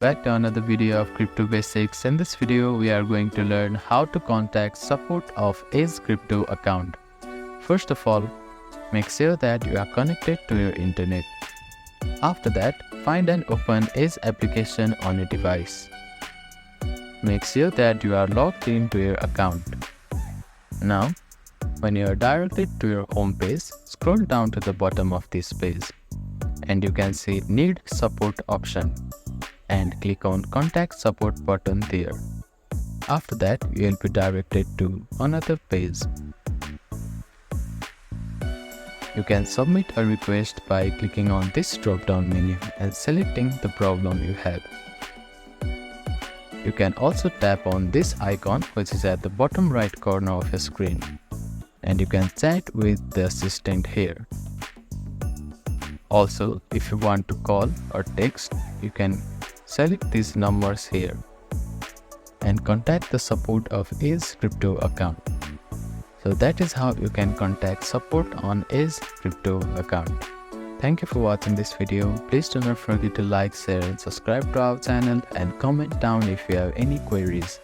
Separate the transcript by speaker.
Speaker 1: Back to another video of Crypto Basics. In this video, we are going to learn how to contact support of Ace Crypto account. First of all, make sure that you are connected to your internet. After that, find and open Ace application on your device. Make sure that you are logged into your account. Now, when you are directed to your home page, scroll down to the bottom of this page and you can see Need Support option and click on Contact Support button there. After that, you will be directed to another page. You can submit a request by clicking on this drop-down menu and selecting the problem you have. You can also tap on this icon which is at the bottom right corner of your screen and you can chat with the assistant here. Also, if you want to call or text, you can select these numbers here and contact the support of Ace Crypto account. So that is how you can contact support on Ace Crypto account. Thank you for watching this video. Please do not forget to like, share and subscribe to our channel and comment down if you have any queries.